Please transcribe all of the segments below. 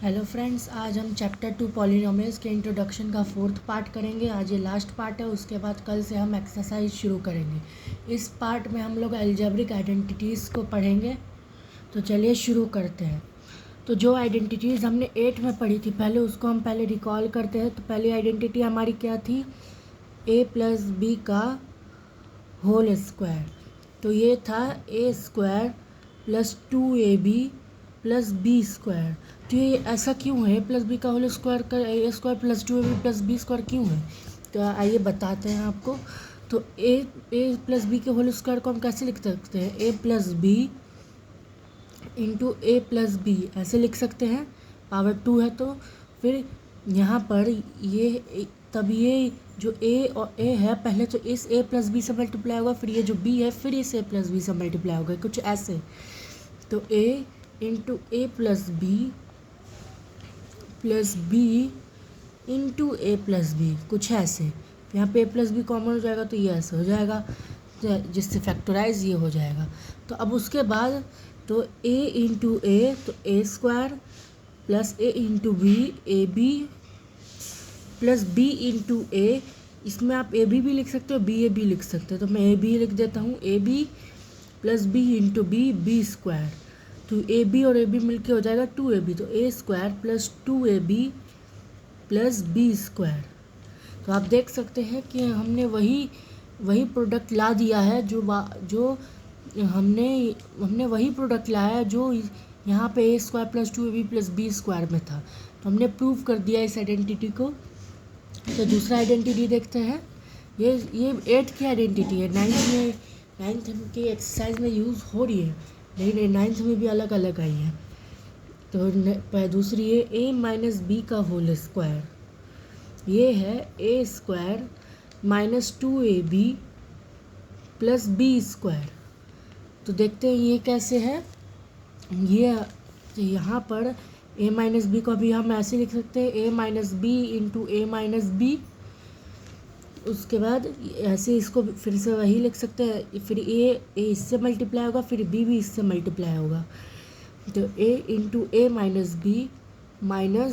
Hello friends, आज हम chapter 2 polynomials के इंट्रोडक्शन का 4th पार्ट करेंगे। आज ये लास्ट पार्ट है, उसके बाद कल से हम एक्सरसाइज शुरू करेंगे। इस पार्ट में हम लोग अलजेब्रिक आइडेंटिटीज़ को पढ़ेंगे। तो चलिए शुरू करते हैं। तो जो आइडेंटिटीज़ हमने 8 में पढ़ी थी पहले, उसको हम पहले रिकॉल करते हैं। तो पहली आइडेंटिटी हमारी क्या थी? a प्लस बी का होल स्क्वायर। तो ये था a square plus 2ab plus b square. तो ये ऐसा क्यों है? प्लस बी का होल स्क्वायर का a square plus 2ab plus b square क्यों है? तो आइए बताते हैं आपको। तो ए प्लस बी के होल स्क्वायर को हम कैसे लिख सकते हैं? A plus B into a plus b ऐसे लिख सकते हैं, पावर 2 है। तो फिर यहाँ पर ये तब ये जो ए और ए है, पहले तो इस ए प्लस बी से मल्टीप्लाई होगा, फिर ये जो बी है फिर इस ए प्लस बी से मल्टीप्लाई होगा, कुछ ऐसे। तो a into a plus B into a plus B, कुछ ऐसे। यहाँ पे ए प्लस बी कॉमन हो जाएगा तो ये ऐसे हो जाएगा, जिससे फैक्टराइज ये हो जाएगा। तो अब उसके बाद तो ए इंटू ए, तो a square plus A into b, a B plus B into a. इसमें आप ए बी भी लिख सकते हो, बी ए बी लिख सकते हो। तो मैं ए बी लिख देता हूँ, A B plus B into B, B square. तो ए बी और ए बी मिलके हो जाएगा 2ab। तो a square plus 2ab plus b square. तो आप देख सकते हैं कि हमने वही प्रोडक्ट ला दिया है जो हमने वही प्रोडक्ट लाया है जो यहाँ पे a square plus 2ab plus b square में था। तो हमने प्रूव कर दिया इस आइडेंटिटी को। तो दूसरा आइडेंटिटी देखते हैं। ये 8th की आइडेंटिटी है, 9th की एक्सरसाइज में यूज़ हो रही है, लेकिन 9th में भी अलग अलग आई है। तो दूसरी है a माइनस बी का होल स्क्वायर। ये है a square minus 2ab plus b square. तो देखते हैं ये कैसे है। ये तो यहाँ पर a माइनस बी को अभी हम ऐसे लिख सकते हैं, a minus B into A minus B. उसके बाद ऐसे इसको फिर से वही लिख सकते हैं, फिर ए इससे मल्टीप्लाई होगा, फिर बी भी इससे मल्टीप्लाई होगा। तो a into A minus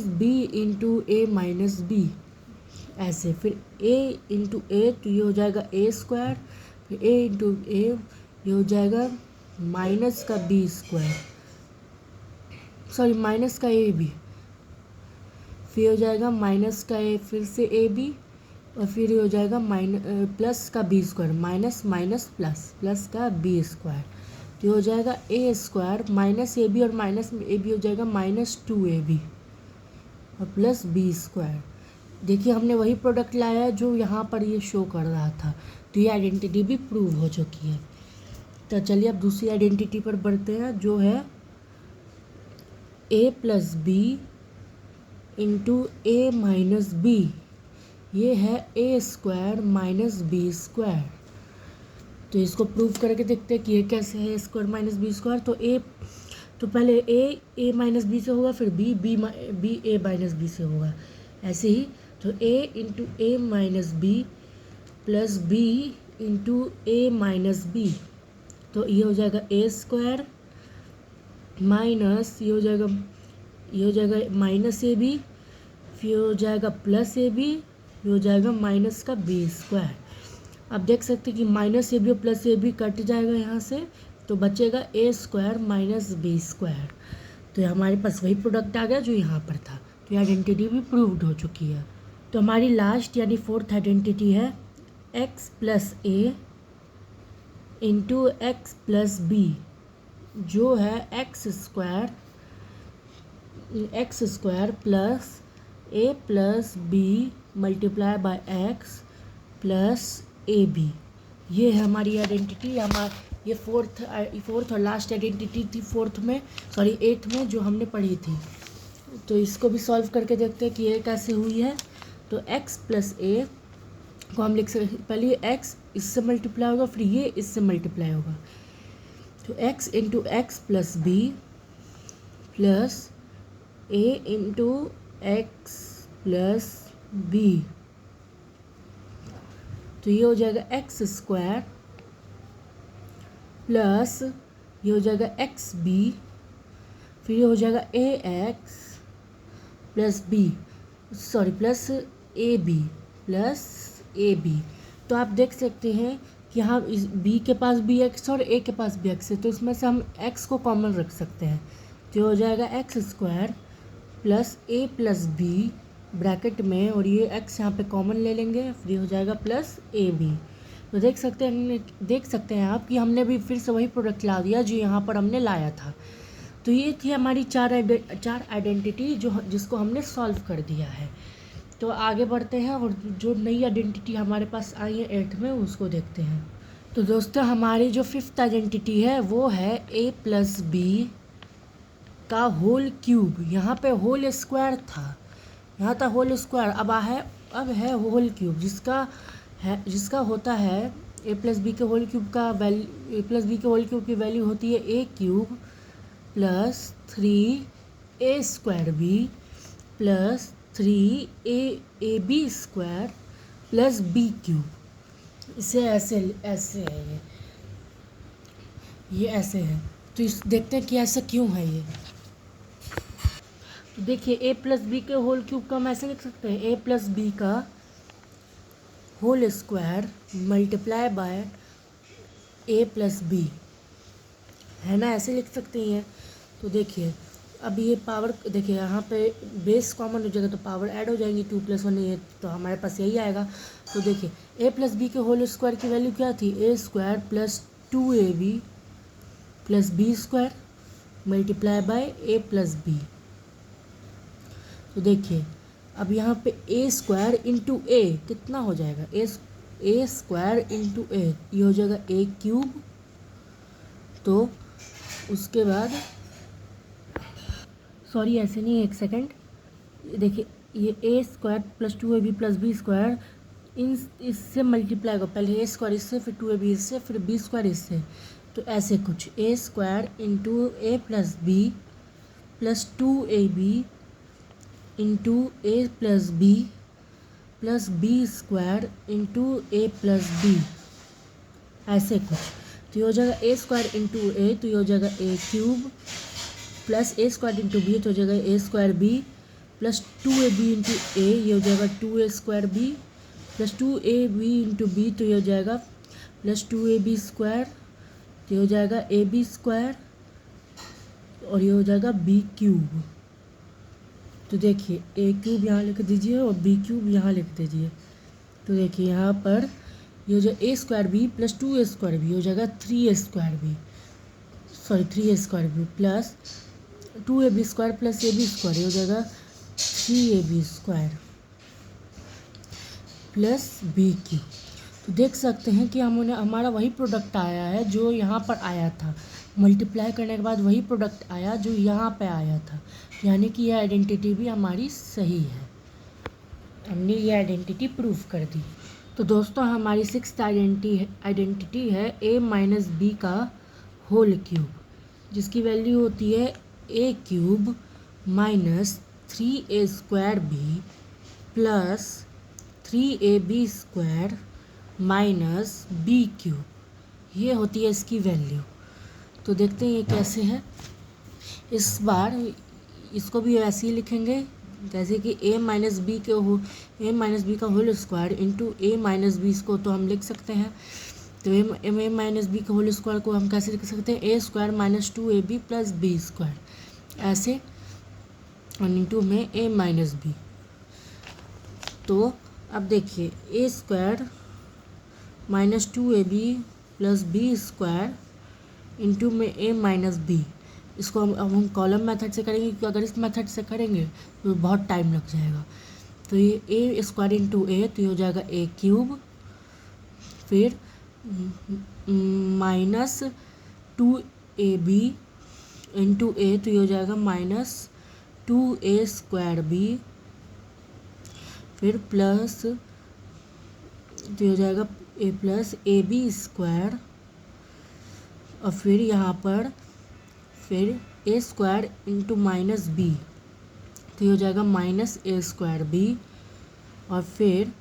B into A minus B ऐसे। फिर a इंटू ए, तो ये हो जाएगा ए स्क्वायर, फिर a इंटू ए ये हो जाएगा माइनस का बी स्क्वायर, सॉरी माइनस का ए बी, फिर हो जाएगा माइनस का ए, फिर से ए बी, और फिर ये हो जाएगा प्लस का B square, minus minus plus का बी स्क्वायर। तो हो जाएगा A square minus A B, और माइनस ए बी हो जाएगा माइनस 2ab और प्लस बी स्क्वायर। देखिए हमने वही प्रोडक्ट लाया है जो यहाँ पर ये शो कर रहा था। तो ये आइडेंटिटी भी प्रूव हो चुकी है। तो चलिए अब दूसरी आइडेंटिटी पर बढ़ते हैं, जो है ए प्लस बी इंटू ए माइनस बी। ये है a square minus B square. तो इसको प्रूव करके देखते हैं कि ये कैसे है, स्क्वायर माइनस बी स्क्वायर। तो पहले ए माइनस बी से होगा, फिर बी ए माइनस बी से होगा, ऐसे ही। तो a into A minus b plus B into A minus b. तो ये हो जाएगा ए स्क्वायर माइनस ये हो जाएगा माइनस ए बी, फिर हो जाएगा प्लस ए बी, फिर हो जाएगा माइनस का बी स्क्वायर। अब देख सकते हैं कि माइनस ए बी और प्लस ए बी कट जाएगा यहाँ से, तो बचेगा ए स्क्वायर माइनस बी स्क्वायर। तो ये हमारे पास वही प्रोडक्ट आ गया जो यहाँ पर था। तो ये आइडेंटिटी भी प्रूव्ड हो चुकी है। तो हमारी लास्ट यानी 4th आइडेंटिटी है एक्स प्लस ए इंटू एक्स प्लस बी, जो है X square plus A plus B multiply by X plus A B. ये है हमारी आइडेंटिटी। ये फोर्थ और लास्ट आइडेंटिटी थी 8th में जो हमने पढ़ी थी। तो इसको भी सॉल्व करके देखते हैं कि ये कैसे हुई है। तो x प्लस ए को हम लिख सकते, पहले x इससे मल्टीप्लाई होगा, फिर ये इससे मल्टीप्लाई होगा। तो x into x plus b plus ए इंटू एक्स प्लस बी। तो ये हो जाएगा एक्स स्क्वायर प्लस ये हो जाएगा एक्स बी, फिर ये हो जाएगा a x plus b, sorry plus A B, plus A b. तो आप देख सकते हैं कि यहाँ इस बी के पास भी एक्स और ए के पास भी एक्स है, तो इसमें से हम एक्स को कॉमन रख सकते हैं। तो हो जाएगा x square plus A plus B bracket में, और ये एक्स यहाँ पे कॉमन ले लेंगे, फिर ये हो जाएगा प्लस ए बी। तो देख सकते हैं आप कि हमने भी फिर से वही प्रोडक्ट ला दिया जो यहाँ पर हमने लाया था। तो ये थी हमारी चार आइडेंटिटी जिसको हमने सॉल्व कर दिया है। तो आगे बढ़ते हैं और जो नई आइडेंटिटी हमारे पास आई है 8th में उसको देखते हैं। तो दोस्तों हमारी जो 5th आइडेंटिटी है वो है a प्लस बी का होल क्यूब। यहाँ पे होल स्क्वायर था, यहाँ था होल स्क्वायर, अब है होल क्यूब, जिसका होता है a प्लस बी के होल क्यूब का वैल्यू, a प्लस बी के होल क्यूब की वैल्यू होती है a cube plus 3a² B plus 3ab square plus B cube. इसे ऐसे है, ये ऐसे है। तो इस देखते हैं कि ऐसा क्यों है ये। तो देखिए a प्लस बी के होल क्यूब का हम ऐसे लिख सकते हैं, a प्लस बी का whole square multiply by a plus B, है ना, ऐसे लिख सकते हैं। तो देखिए अब ये पावर, देखिए यहाँ पे बेस कॉमन हो जाएगा तो पावर ऐड हो जाएंगी, 2 + 1 ये, तो हमारे पास यही आएगा। तो देखिए a प्लस बी के होल स्क्वायर की वैल्यू क्या थी, a² plus 2ab plus b² multiply by a plus B. तो देखिए अब यहाँ पे a² इंटू ए कितना हो जाएगा, a² इंटू ए, ये हो जाएगा a³। तो उसके बाद सॉरी ऐसे नहीं, एक सेकेंड, देखिए ये a² plus 2ab plus b² इससे मल्टीप्लाई हो, पहले a² इससे, फिर 2ab इससे, फिर b² इससे। तो ऐसे कुछ a² into a plus b plus 2ab into a plus b plus b² into a plus b, ऐसे कुछ। तो ये हो जाएगा a² इंटू ए, तो ये हो जाएगा a³ plus a² into B, तो हो जाएगा a² B plus 2ab into A, ये हो जाएगा 2a² B plus 2ab into B, तो ये हो जाएगा प्लस 2ab², तो ये हो जाएगा ab², और ये हो जाएगा b³। तो देखिए a³ यहाँ लिख दीजिए और b³ यहाँ लिख दीजिए। तो देखिए यहाँ पर ये हो जाएगा a² B plus 2a² B, हो जाएगा 3a² B, sorry 3a² B plus 2ab² plus ab², ये हो जाएगा 3ab² प्लस b³। तो देख सकते हैं कि हमारा वही प्रोडक्ट आया है जो यहाँ पर आया था, मल्टीप्लाई करने के बाद वही प्रोडक्ट आया जो यहाँ पे आया था, यानी कि यह आइडेंटिटी भी हमारी सही है, हमने ये आइडेंटिटी प्रूफ कर दी। तो दोस्तों हमारी 6th आइडेंटिटी है a माइनस बी का होल क्यूब, जिसकी वैल्यू होती है a³ minus 3a² B plus 3ab² minus b³, ये होती है इसकी वैल्यू। तो देखते हैं ये कैसे है। इस बार इसको भी ऐसे ही लिखेंगे जैसे कि a माइनस बी का whole square into a minus B, इसको तो हम लिख सकते हैं। तो a माइनस बी का होल स्क्वायर को हम कैसे लिख सकते हैं, a² minus 2ab plus b², ऐसे, और इंटू में a माइनस बी। तो अब देखिए a² minus 2ab plus b² into में a माइनस बी, इसको हम कॉलम मेथड से करेंगे, क्योंकि अगर इस मेथड से करेंगे तो बहुत टाइम लग जाएगा। तो ये a² इंटू ए, तो ये हो जाएगा a³, फिर माइनस 2ab इंटू ए, तो ये हो जाएगा माइनस 2a² बी, फिर प्लस, तो ये हो जाएगा a प्लस ab², और फिर यहाँ पर फिर a² इंटू माइनस बी, तो ये हो जाएगा माइनस a² बी, और फिर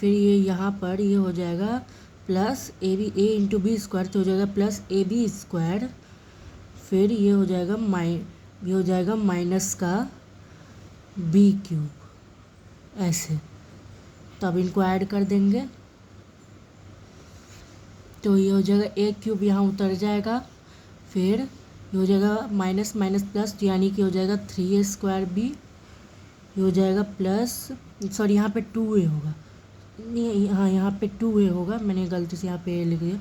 ये यहाँ पर ये हो जाएगा प्लस a इंटू b², तो हो जाएगा प्लस ab², फिर ये हो जाएगा ये हो जाएगा माइनस का बी क्यूब, ऐसे। तो अब इनको ऐड कर देंगे तो ये हो जाएगा ए क्यूब, यहाँ उतर जाएगा। फिर ये हो जाएगा माइनस माइनस प्लस, यानी कि हो जाएगा 3a² बी। ये हो जाएगा प्लस, सॉरी यहाँ पे 2a होगा, नहीं हाँ यहाँ पे 2a होगा, मैंने गलती से यहाँ पे a लिख दिया।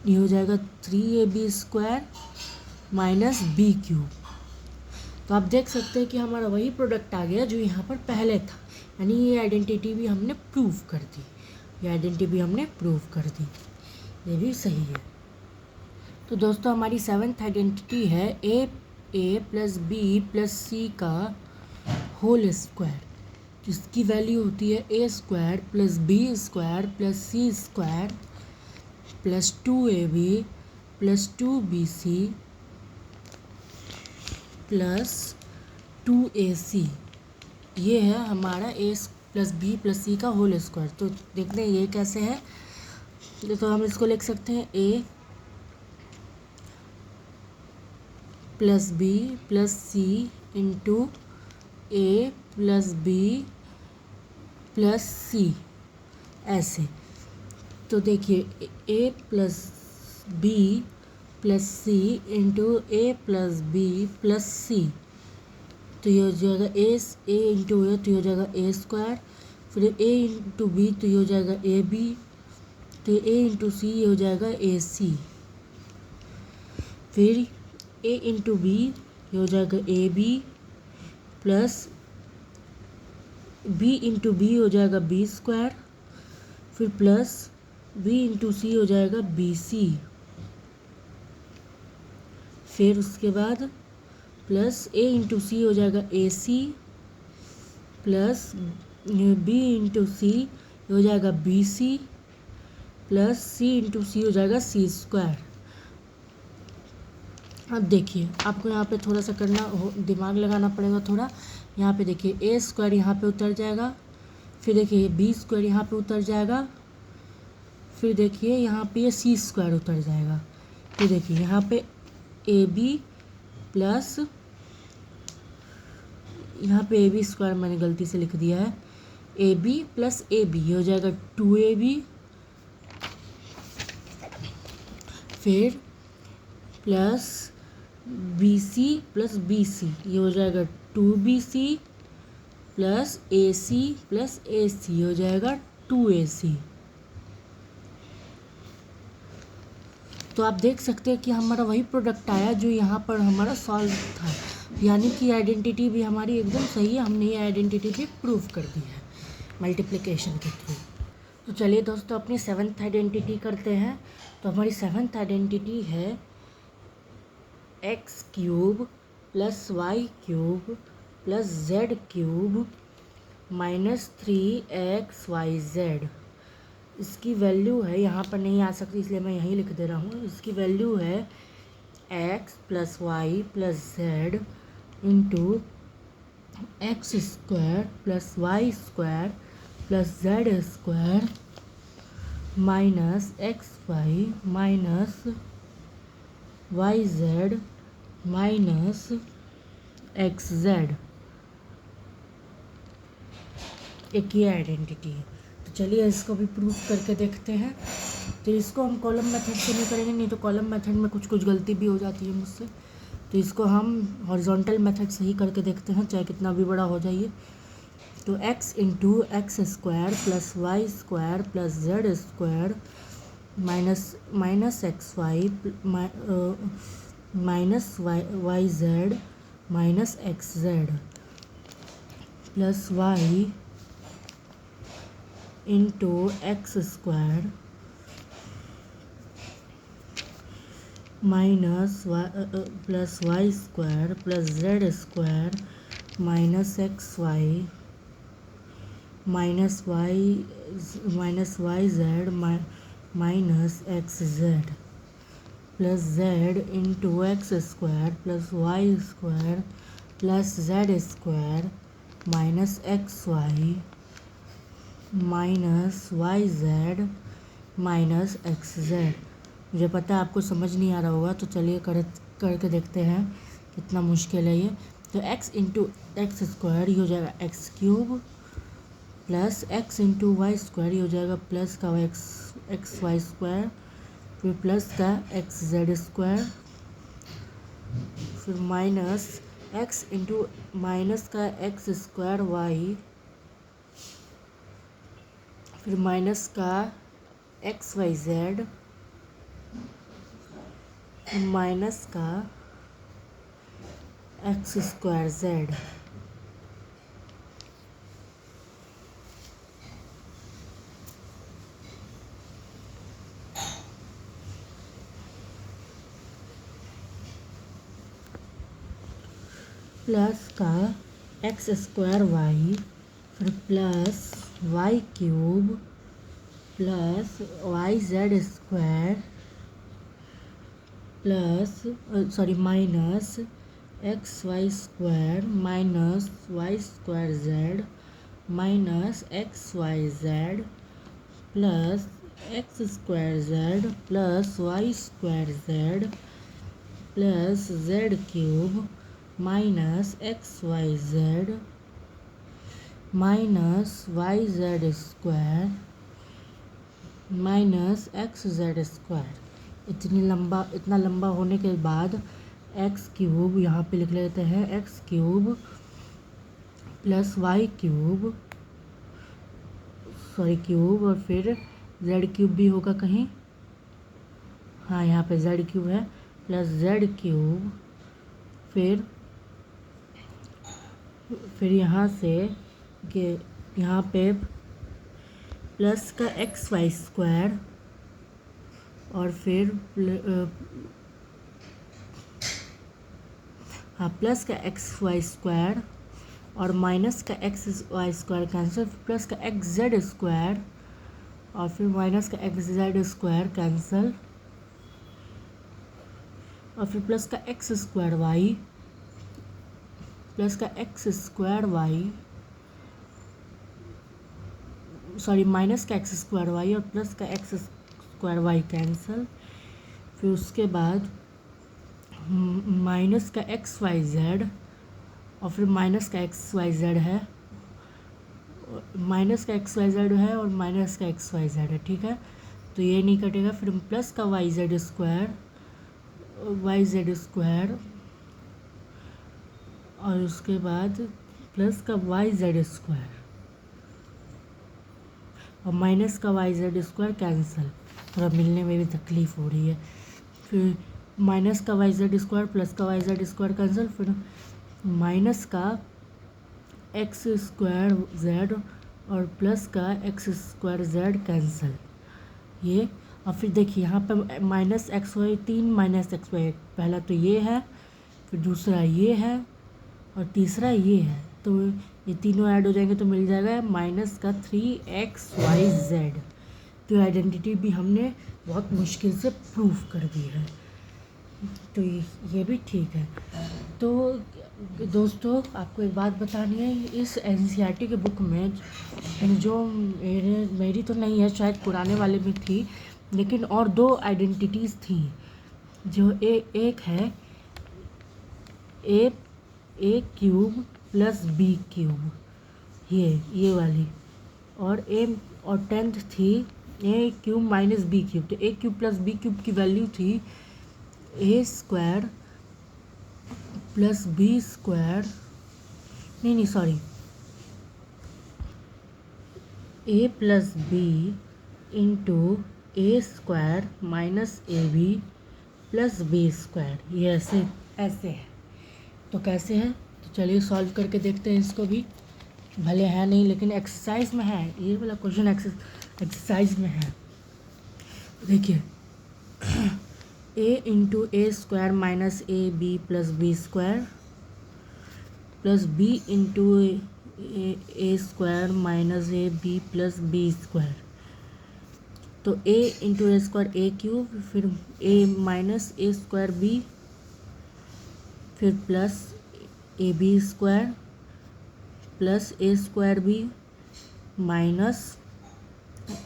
ये हो जाएगा 3ab² माइनस बी क्यूब। तो आप देख सकते हैं कि हमारा वही प्रोडक्ट आ गया जो यहाँ पर पहले था, यानी ये आइडेंटिटी भी हमने प्रूव कर दी, ये आइडेंटिटी भी हमने प्रूव कर दी, ये भी सही है। तो दोस्तों हमारी 7th आइडेंटिटी है a प्लस बी प्लस सी का होल स्क्वायर, जिसकी वैल्यू होती है a² plus b² plus c² plus 2ab plus 2bc plus 2ac। ये है हमारा a प्लस बी प्लस सी का होल स्क्वायर। तो देखते हैं ये कैसे है। तो हम इसको लिख सकते हैं a plus b plus c into a plus b plus c, ऐसे। तो देखिए a plus b plus c into a plus b plus c, तो ये हो जाएगा ए इंटू ए, तो ये हो जाएगा a²। फिर a इंटू बी, तो ये हो जाएगा ए बी, तो a इंटू सी ये हो जाएगा ए सी। फिर a इंटू बी ये हो जाएगा A B plus b into B हो जाएगा b², फिर प्लस b इंटू सी हो जाएगा बी सी। फिर उसके बाद प्लस a इंटू सी हो जाएगा a c plus b into c हो जाएगा b c plus c into c हो जाएगा c²। अब देखिए आपको यहाँ पे थोड़ा सा दिमाग लगाना पड़ेगा थोड़ा। यहाँ पे देखिए a² यहाँ पे उतर जाएगा, फिर देखिए b² यहाँ पे उतर जाएगा, फिर देखिए यहाँ पे ये c² उतर जाएगा। फिर देखिए यहाँ पे ab प्लस, यहाँ पे ab² मैंने गलती से लिख दिया है, ab प्लस ab ये हो जाएगा 2ab, फिर प्लस bc प्लस bc ये हो जाएगा 2bc plus ac plus ac हो जाएगा 2ac। तो आप देख सकते हैं कि हमारा वही प्रोडक्ट आया जो यहाँ पर हमारा सॉल्व था, यानी कि आइडेंटिटी भी हमारी एकदम सही है। हमने ये आइडेंटिटी भी प्रूव कर दी है मल्टीप्लिकेशन के थ्रू। तो चलिए दोस्तों अपनी 7th आइडेंटिटी करते हैं। तो हमारी 7th आइडेंटिटी है x³ plus y³ plus z³ minus 3xyz। इसकी वैल्यू है, यहाँ पर नहीं आ सकती इसलिए मैं यहीं लिख दे रहा हूँ। इसकी वैल्यू है x plus y plus z into x² plus y² plus z² minus xy minus yz minus xz। एक ये आइडेंटिटी है। तो चलिए इसको भी प्रूव करके देखते हैं। तो इसको हम कॉलम मेथड से नहीं करेंगे, नहीं तो कॉलम मेथड में कुछ कुछ गलती भी हो जाती है मुझसे। तो इसको हम हॉरिजॉन्टल मेथड से ही करके देखते हैं, चाहे कितना भी बड़ा हो जाइए। तो x into x² plus y² plus z² minus xy minus yz minus xz plus y into x² minus plus y² plus z² minus xy minus yz minus xz plus z into x² plus y² plus z² minus xy minus yz minus xz। मुझे पता है आपको समझ नहीं आ रहा होगा, तो चलिए करके देखते हैं। कितना मुश्किल है ये। तो x इंटू एक्स स्क्वायर ये हो जाएगा x cube plus x into y square ये हो जाएगा प्लस का एक्स वाई स्क्वायर, फिर प्लस का एक्स जेड स्क्वायर, फिर माइनस x इंटू माइनस का एक्स स्क्वायर वाई, फिर माइनस का एक्स वाई जेड, माइनस का एक्स स्क्वायर जेड। प्लस का एक्स स्क्वायर वाई, फिर plus y cube plus y z square plus minus x y square minus y square z minus x y Z plus x square z plus y square z plus z cube minus x y z minus y z square minus x z square. इतना लंबा होने के बाद x cube यहाँ पे लिख लेते हैं, x cube plus y cube cube और फिर जेड क्यूब भी होगा कहीं, हाँ यहाँ पे जेड क्यूब है, प्लस जेड क्यूब, फिर यहाँ से कि यहाँ पे प्लस का एक्स वाई स्क्वायर और फिर प्लस का एक्स वाई स्क्वायर और माइनस का x y square cancel, plus का एक्स जेड स्क्वायर और फिर माइनस का एक्स जेड स्क्वायर कैंसिल और फिर प्लस का एक्स स्क्वायर वाई प्लस का एक्स स्क्वायर वाई माइनस का एक्स स्क्वायर वाई और प्लस का एक्स स्क्वायर वाई कैंसिल, फिर उसके बाद माइनस का एक्स वाई जेड और फिर माइनस का एक्स वाई जेड है, माइनस का एक्स वाई जेड है और माइनस का एक्स वाई जेड है, ठीक है, तो ये नहीं कटेगा। फिर प्लस का वाई जेड स्क्वायर और उसके बाद प्लस का वाई जेड स्क्वायर और माइनस का वाई जेड स्क्वायर कैंसिल, थोड़ा मिलने में भी तकलीफ़ हो रही है। फिर माइनस का वाई जेड स्क्वायर प्लस का वाई जेड स्क्वायर कैंसिल, फिर माइनस का एक्स स्क्वायर जेड और प्लस का एक्स स्क्वायर जेड कैंसिल, ये। और फिर देखिए यहाँ पर minus x y 3 minus x y, पहला तो ये है, फिर दूसरा ये है और तीसरा ये है, तो ये तीनों ऐड हो जाएंगे तो मिल जाएगा माइनस का 3xyz। तो आइडेंटिटी भी हमने बहुत मुश्किल से प्रूफ कर दी है, तो ये भी ठीक है। तो दोस्तों आपको एक बात बतानी है, इस एनसीईआरटी के बुक में जो मेरी तो नहीं है, शायद पुराने वाले में थी, लेकिन और 2 आइडेंटिटीज़ थी, जो एक है a cube plus B cube, ये वाली, और 10th थी a cube minus b cube. तो a cube plus B cube की वैल्यू थी a square plus b square, a plus B into a square minus A B plus b square, ये ऐसे है। तो कैसे है, तो चलिए सॉल्व करके देखते हैं इसको भी, भले है नहीं लेकिन एक्सरसाइज में है, ये वाला क्वेश्चन एक्सरसाइज में है। देखिए a into a square minus A B plus b square plus B into a square minus A B plus b square, तो a into a square a cube, फिर a minus a square b, फिर plus A b square plus a square b minus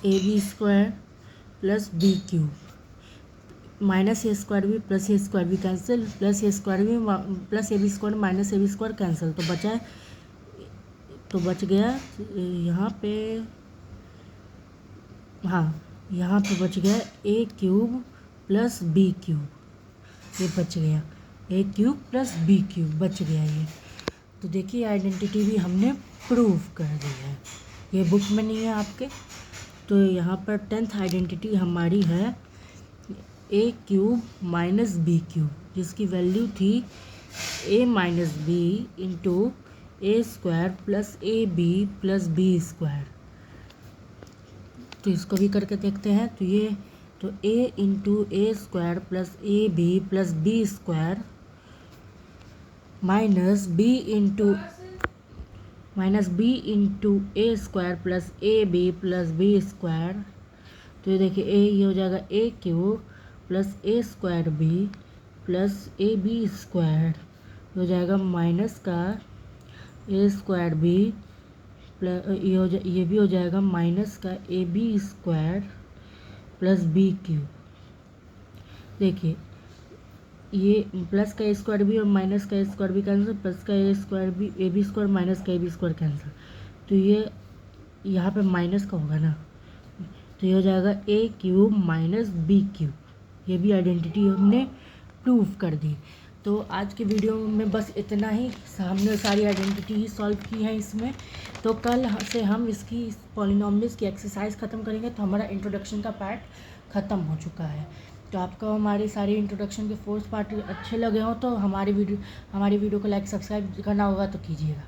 A b square plus B cube. Minus a square b plus a square b cancel, plus a square b plus A b square minus A b square cancel, तो बचा है, तो बच गया यहाँ पे, हाँ यहाँ पे बच गया ए क्यूब प्लस बी क्यूब, ये बच गया ए क्यूब प्लस बी क्यूब बच गया ये। तो देखिए आइडेंटिटी भी हमने प्रूव कर दी है, ये बुक में नहीं है आपके। तो यहाँ पर 10th आइडेंटिटी हमारी है a cube minus b cube, जिसकी वैल्यू थी a minus B into a square plus A B plus b square. तो इसको भी करके देखते हैं। तो ये तो a into a square plus A B plus b square minus B into a square plus A B plus b square. तो ये देखिए ये हो जाएगा a cube plus a square b plus A b square, हो जाएगा minus का a square b plus ये भी हो जाएगा माइनस का a b square plus B cube. देखिए ये प्लस का ए स्क्वायर बी और माइनस का a square b cancel, plus का a square b a b square minus का ए बी स्क्वायर कैंसिल। तो ये यहाँ पे माइनस का होगा ना, तो ये हो जाएगा a cube minus b cube. ये भी आइडेंटिटी हमने प्रूव कर दी। तो आज के वीडियो में बस इतना ही, हमने सारी आइडेंटिटी ही सॉल्व की है इसमें। तो कल से हम इसकी पॉलिनॉमियल्स की एक्सरसाइज ख़त्म करेंगे, तो हमारा इंट्रोडक्शन का पार्ट ख़त्म हो चुका है। तो आपको हमारे सारे इंट्रोडक्शन के 4 पार्ट अच्छे लगे हों तो हमारी वीडियो को लाइक सब्सक्राइब करना होगा तो कीजिएगा।